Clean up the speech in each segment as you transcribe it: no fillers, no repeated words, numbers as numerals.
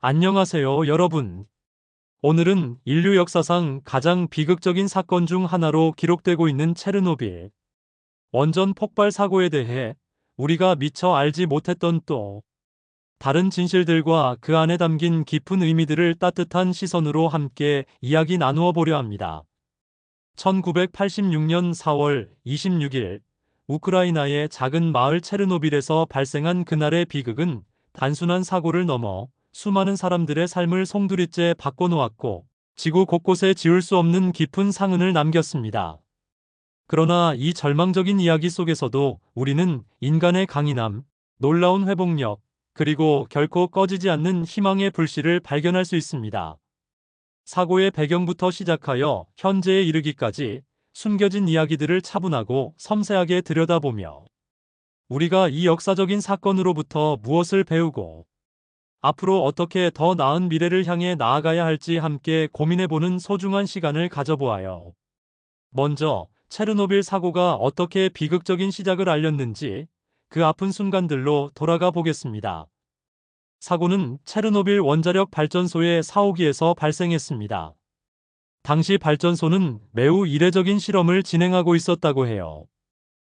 안녕하세요, 여러분. 오늘은 인류 역사상 가장 비극적인 사건 중 하나로 기록되고 있는 체르노빌 원전 폭발 사고에 대해 우리가 미처 알지 못했던 또 다른 진실들과 그 안에 담긴 깊은 의미들을 따뜻한 시선으로 함께 이야기 나누어 보려 합니다. 1986년 4월 26일 우크라이나의 작은 마을 체르노빌에서 발생한 그날의 비극은 단순한 사고를 넘어 수많은 사람들의 삶을 송두리째 바꿔놓았고 지구 곳곳에 지울 수 없는 깊은 상흔을 남겼습니다. 그러나 이 절망적인 이야기 속에서도 우리는 인간의 강인함, 놀라운 회복력, 그리고 결코 꺼지지 않는 희망의 불씨를 발견할 수 있습니다. 사고의 배경부터 시작하여 현재에 이르기까지 숨겨진 이야기들을 차분하고 섬세하게 들여다보며 우리가 이 역사적인 사건으로부터 무엇을 배우고 앞으로 어떻게 더 나은 미래를 향해 나아가야 할지 함께 고민해보는 소중한 시간을 가져보아요. 먼저 체르노빌 사고가 어떻게 비극적인 시작을 알렸는지 그 아픈 순간들로 돌아가 보겠습니다. 사고는 체르노빌 원자력 발전소의 사호기에서 발생했습니다. 당시 발전소는 매우 이례적인 실험을 진행하고 있었다고 해요.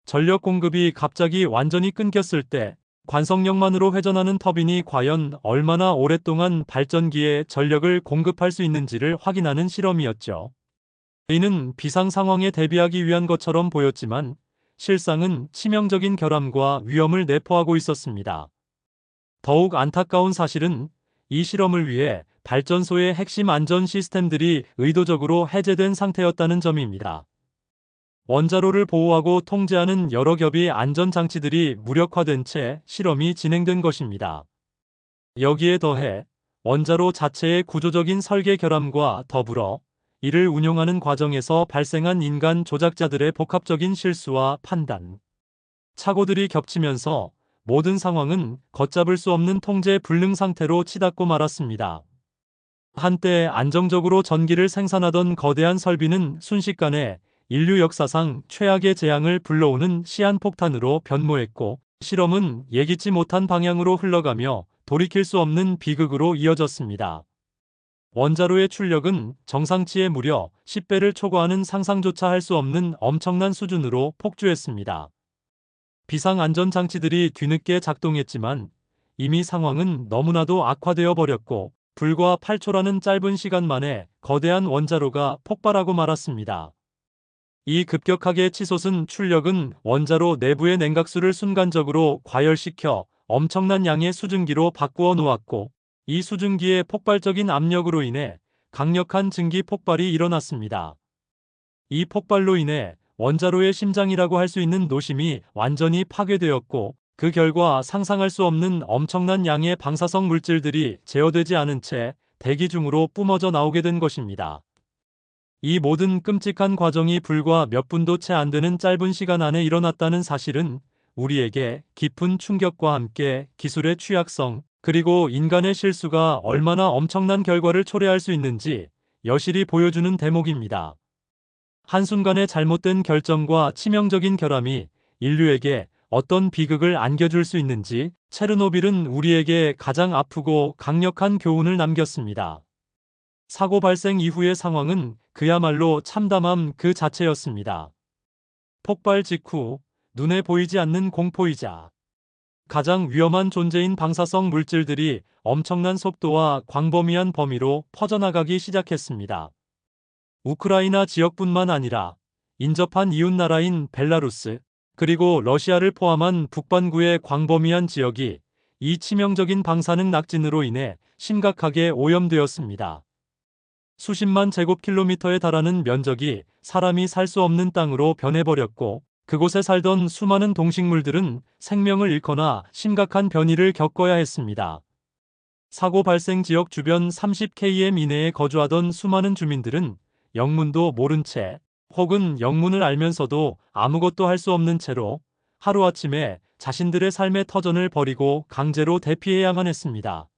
전력 공급이 갑자기 완전히 끊겼을 때 관성력만으로 회전하는 터빈이 과연 얼마나 오랫동안 발전기에 전력을 공급할 수 있는지를 확인하는 실험이었죠. 이는 비상 상황에 대비하기 위한 것처럼 보였지만 실상은 치명적인 결함과 위험을 내포하고 있었습니다. 더욱 안타까운 사실은 이 실험을 위해 발전소의 핵심 안전 시스템들이 의도적으로 해제된 상태였다는 점입니다. 원자로를 보호하고 통제하는 여러 겹의 안전장치들이 무력화된 채 실험이 진행된 것입니다. 여기에 더해 원자로 자체의 구조적인 설계 결함과 더불어 이를 운용하는 과정에서 발생한 인간 조작자들의 복합적인 실수와 판단, 착오들이 겹치면서 모든 상황은 걷잡을 수 없는 통제 불능 상태로 치닫고 말았습니다. 한때 안정적으로 전기를 생산하던 거대한 설비는 순식간에 인류 역사상 최악의 재앙을 불러오는 시한폭탄으로 변모했고 실험은 예기치 못한 방향으로 흘러가며 돌이킬 수 없는 비극으로 이어졌습니다. 원자로의 출력은 정상치의 무려 10배를 초과하는 상상조차 할 수 없는 엄청난 수준으로 폭주했습니다. 비상안전장치들이 뒤늦게 작동했지만 이미 상황은 너무나도 악화되어 버렸고 불과 8초라는 짧은 시간 만에 거대한 원자로가 폭발하고 말았습니다. 이 급격하게 치솟은 출력은 원자로 내부의 냉각수를 순간적으로 과열시켜 엄청난 양의 수증기로 바꾸어 놓았고 이 수증기의 폭발적인 압력으로 인해 강력한 증기 폭발이 일어났습니다. 이 폭발로 인해 원자로의 심장이라고 할 수 있는 노심이 완전히 파괴되었고 그 결과 상상할 수 없는 엄청난 양의 방사성 물질들이 제어되지 않은 채 대기 중으로 뿜어져 나오게 된 것입니다. 이 모든 끔찍한 과정이 불과 몇 분도 채 안 되는 짧은 시간 안에 일어났다는 사실은 우리에게 깊은 충격과 함께 기술의 취약성, 그리고 인간의 실수가 얼마나 엄청난 결과를 초래할 수 있는지 여실히 보여주는 대목입니다. 한순간의 잘못된 결정과 치명적인 결함이 인류에게 어떤 비극을 안겨줄 수 있는지 체르노빌은 우리에게 가장 아프고 강력한 교훈을 남겼습니다. 사고 발생 이후의 상황은 그야말로 참담함 그 자체였습니다. 폭발 직후 눈에 보이지 않는 공포이자 가장 위험한 존재인 방사성 물질들이 엄청난 속도와 광범위한 범위로 퍼져나가기 시작했습니다. 우크라이나 지역뿐만 아니라 인접한 이웃나라인 벨라루스, 그리고 러시아를 포함한 북반구의 광범위한 지역이 이 치명적인 방사능 낙진으로 인해 심각하게 오염되었습니다. 수십만 제곱킬로미터에 달하는 면적이 사람이 살 수 없는 땅으로 변해버렸고 그곳에 살던 수많은 동식물들은 생명을 잃거나 심각한 변이를 겪어야 했습니다. 사고 발생 지역 주변 30km 이내에 거주하던 수많은 주민들은 영문도 모른 채 혹은 영문을 알면서도 아무것도 할 수 없는 채로 하루아침에 자신들의 삶의 터전을 버리고 강제로 대피해야만 했습니다.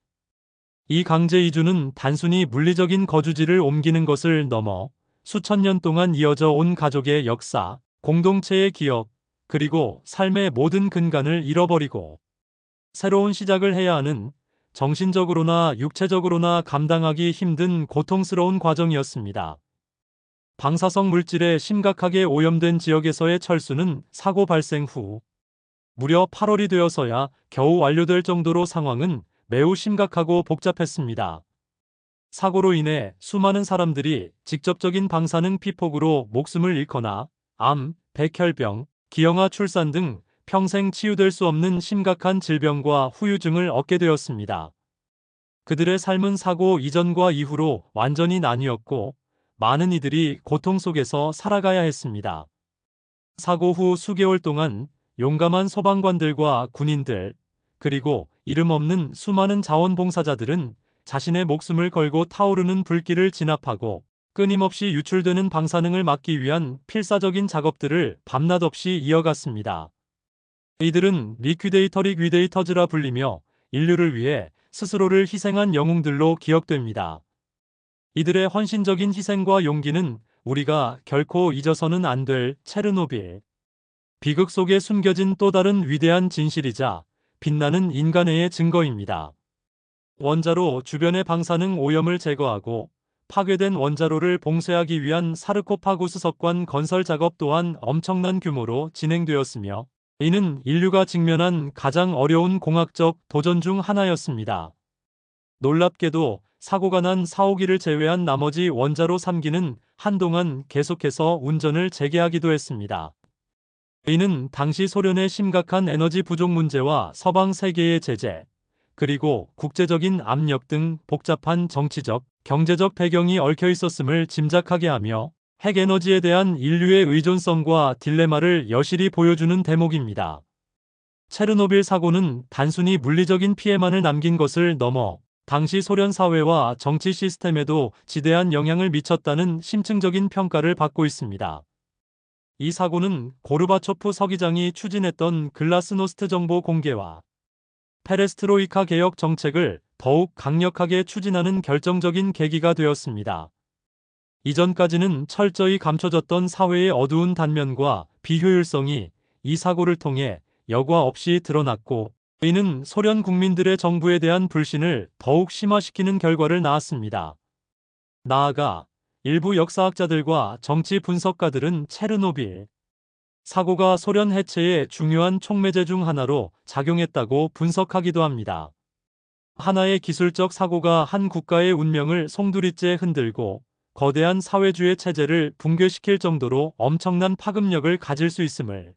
이 강제 이주는 단순히 물리적인 거주지를 옮기는 것을 넘어 수천 년 동안 이어져 온 가족의 역사, 공동체의 기억, 그리고 삶의 모든 근간을 잃어버리고 새로운 시작을 해야 하는 정신적으로나 육체적으로나 감당하기 힘든 고통스러운 과정이었습니다. 방사성 물질에 심각하게 오염된 지역에서의 철수는 사고 발생 후 무려 8월이 되어서야 겨우 완료될 정도로 상황은 매우 심각하고 복잡했습니다. 사고로 인해 수많은 사람들이 직접적인 방사능 피폭으로 목숨을 잃거나 암, 백혈병, 기형아 출산 등 평생 치유될 수 없는 심각한 질병과 후유증을 얻게 되었습니다. 그들의 삶은 사고 이전과 이후로 완전히 나뉘었고 많은 이들이 고통 속에서 살아가야 했습니다. 사고 후 수개월 동안 용감한 소방관들과 군인들, 그리고 이름 없는 수많은 자원봉사자들은 자신의 목숨을 걸고 타오르는 불길을 진압하고 끊임없이 유출되는 방사능을 막기 위한 필사적인 작업들을 밤낮 없이 이어갔습니다. 이들은 리퀴데이터즈라 불리며 인류를 위해 스스로를 희생한 영웅들로 기억됩니다. 이들의 헌신적인 희생과 용기는 우리가 결코 잊어서는 안 될 체르노빌 비극 속에 숨겨진 또 다른 위대한 진실이자 빛나는 인간애의 증거입니다. 원자로 주변의 방사능 오염을 제거하고 파괴된 원자로를 봉쇄하기 위한 사르코파구스 석관 건설 작업 또한 엄청난 규모로 진행되었으며 이는 인류가 직면한 가장 어려운 공학적 도전 중 하나였습니다. 놀랍게도 사고가 난 4호기를 제외한 나머지 원자로 3기는 한동안 계속해서 운전을 재개하기도 했습니다. 이는 당시 소련의 심각한 에너지 부족 문제와 서방 세계의 제재, 그리고 국제적인 압력 등 복잡한 정치적, 경제적 배경이 얽혀 있었음을 짐작하게 하며 핵에너지에 대한 인류의 의존성과 딜레마를 여실히 보여주는 대목입니다. 체르노빌 사고는 단순히 물리적인 피해만을 남긴 것을 넘어 당시 소련 사회와 정치 시스템에도 지대한 영향을 미쳤다는 심층적인 평가를 받고 있습니다. 이 사고는 고르바초프 서기장이 추진했던 글라스노스트 정보 공개와 페레스트로이카 개혁 정책을 더욱 강력하게 추진하는 결정적인 계기가 되었습니다. 이전까지는 철저히 감춰졌던 사회의 어두운 단면과 비효율성이 이 사고를 통해 여과 없이 드러났고, 이는 소련 국민들의 정부에 대한 불신을 더욱 심화시키는 결과를 낳았습니다. 나아가 일부 역사학자들과 정치 분석가들은 체르노빌 사고가 소련 해체의 중요한 촉매제 중 하나로 작용했다고 분석하기도 합니다. 하나의 기술적 사고가 한 국가의 운명을 송두리째 흔들고 거대한 사회주의 체제를 붕괴시킬 정도로 엄청난 파급력을 가질 수 있음을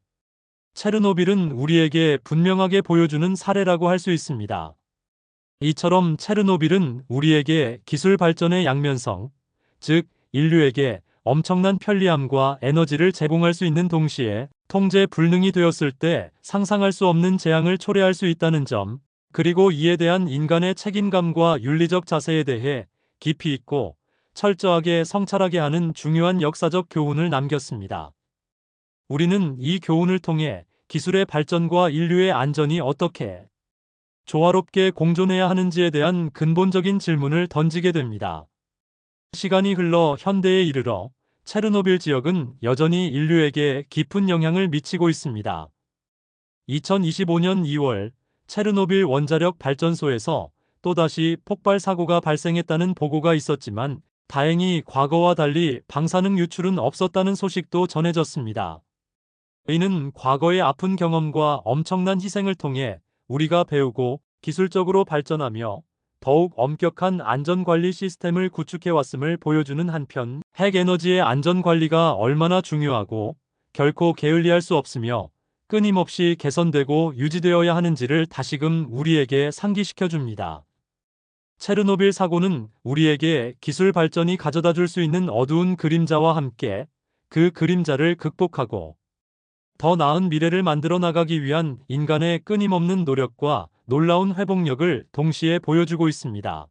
체르노빌은 우리에게 분명하게 보여주는 사례라고 할 수 있습니다. 이처럼 체르노빌은 우리에게 기술 발전의 양면성, 즉 인류에게 엄청난 편리함과 에너지를 제공할 수 있는 동시에 통제 불능이 되었을 때 상상할 수 없는 재앙을 초래할 수 있다는 점, 그리고 이에 대한 인간의 책임감과 윤리적 자세에 대해 깊이 있고 철저하게 성찰하게 하는 중요한 역사적 교훈을 남겼습니다. 우리는 이 교훈을 통해 기술의 발전과 인류의 안전이 어떻게 조화롭게 공존해야 하는지에 대한 근본적인 질문을 던지게 됩니다. 시간이 흘러 현대에 이르러 체르노빌 지역은 여전히 인류에게 깊은 영향을 미치고 있습니다. 2025년 2월 체르노빌 원자력 발전소에서 또다시 폭발 사고가 발생했다는 보고가 있었지만 다행히 과거와 달리 방사능 유출은 없었다는 소식도 전해졌습니다. 이는 과거의 아픈 경험과 엄청난 희생을 통해 우리가 배우고 기술적으로 발전하며 더욱 엄격한 안전관리 시스템을 구축해왔음을 보여주는 한편, 핵에너지의 안전관리가 얼마나 중요하고 결코 게을리할 수 없으며 끊임없이 개선되고 유지되어야 하는지를 다시금 우리에게 상기시켜줍니다. 체르노빌 사고는 우리에게 기술 발전이 가져다 줄 수 있는 어두운 그림자와 함께 그 그림자를 극복하고 더 나은 미래를 만들어 나가기 위한 인간의 끊임없는 노력과 놀라운 회복력을 동시에 보여주고 있습니다.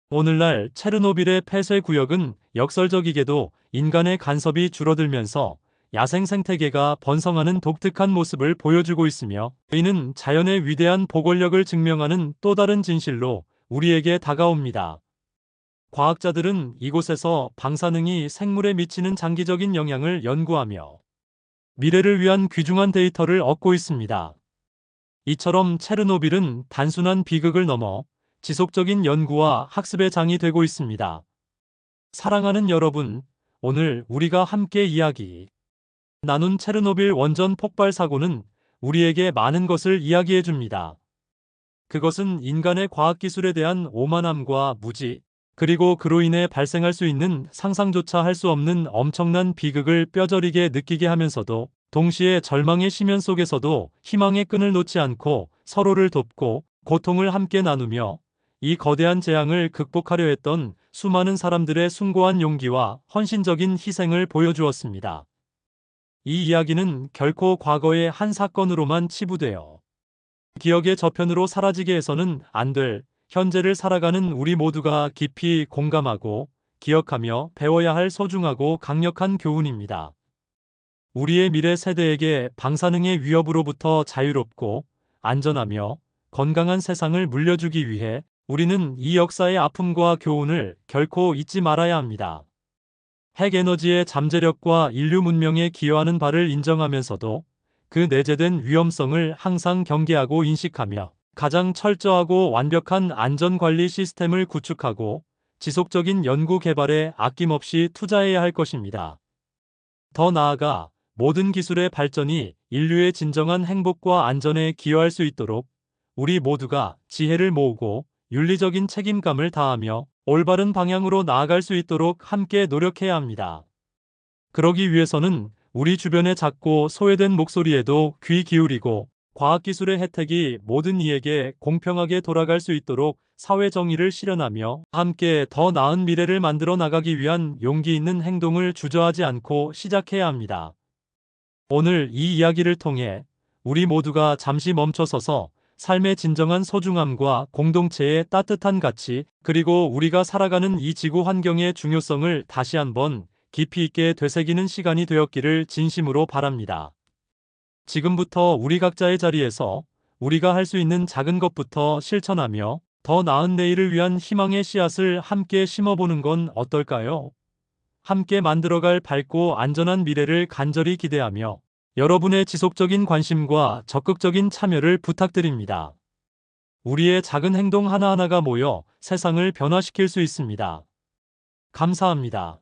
오늘날 체르노빌의 폐쇄 구역은 역설적이게도 인간의 간섭이 줄어들면서 야생 생태계가 번성하는 독특한 모습을 보여주고 있으며, 이는 자연의 위대한 보궐력을 증명하는 또 다른 진실로 우리에게 다가옵니다. 과학자들은 이곳에서 방사능이 생물에 미치는 장기적인 영향을 연구하며 미래를 위한 귀중한 데이터를 얻고 있습니다. 이처럼 체르노빌은 단순한 비극을 넘어 지속적인 연구와 학습의 장이 되고 있습니다. 사랑하는 여러분, 오늘 우리가 함께 이야기 나눈 체르노빌 원전 폭발 사고는 우리에게 많은 것을 이야기해 줍니다. 그것은 인간의 과학기술에 대한 오만함과 무지, 그리고 그로 인해 발생할 수 있는 상상조차 할 수 없는 엄청난 비극을 뼈저리게 느끼게 하면서도 동시에 절망의 심연 속에서도 희망의 끈을 놓지 않고 서로를 돕고 고통을 함께 나누며 이 거대한 재앙을 극복하려 했던 수많은 사람들의 숭고한 용기와 헌신적인 희생을 보여주었습니다. 이 이야기는 결코 과거의 한 사건으로만 치부되어 기억의 저편으로 사라지게 해서는 안 될 현재를 살아가는 우리 모두가 깊이 공감하고 기억하며 배워야 할 소중하고 강력한 교훈입니다. 우리의 미래 세대에게 방사능의 위협으로부터 자유롭고 안전하며 건강한 세상을 물려주기 위해 우리는 이 역사의 아픔과 교훈을 결코 잊지 말아야 합니다. 핵에너지의 잠재력과 인류 문명에 기여하는 바를 인정하면서도 그 내재된 위험성을 항상 경계하고 인식하며 가장 철저하고 완벽한 안전관리 시스템을 구축하고 지속적인 연구 개발에 아낌없이 투자해야 할 것입니다. 더 나아가 모든 기술의 발전이 인류의 진정한 행복과 안전에 기여할 수 있도록 우리 모두가 지혜를 모으고 윤리적인 책임감을 다하며 올바른 방향으로 나아갈 수 있도록 함께 노력해야 합니다. 그러기 위해서는 우리 주변의 작고 소외된 목소리에도 귀 기울이고 과학기술의 혜택이 모든 이에게 공평하게 돌아갈 수 있도록 사회 정의를 실현하며 함께 더 나은 미래를 만들어 나가기 위한 용기 있는 행동을 주저하지 않고 시작해야 합니다. 오늘 이 이야기를 통해 우리 모두가 잠시 멈춰서서 삶의 진정한 소중함과 공동체의 따뜻한 가치, 그리고 우리가 살아가는 이 지구 환경의 중요성을 다시 한번 깊이 있게 되새기는 시간이 되었기를 진심으로 바랍니다. 지금부터 우리 각자의 자리에서 우리가 할 수 있는 작은 것부터 실천하며 더 나은 내일을 위한 희망의 씨앗을 함께 심어보는 건 어떨까요? 함께 만들어갈 밝고 안전한 미래를 간절히 기대하며 여러분의 지속적인 관심과 적극적인 참여를 부탁드립니다. 우리의 작은 행동 하나하나가 모여 세상을 변화시킬 수 있습니다. 감사합니다.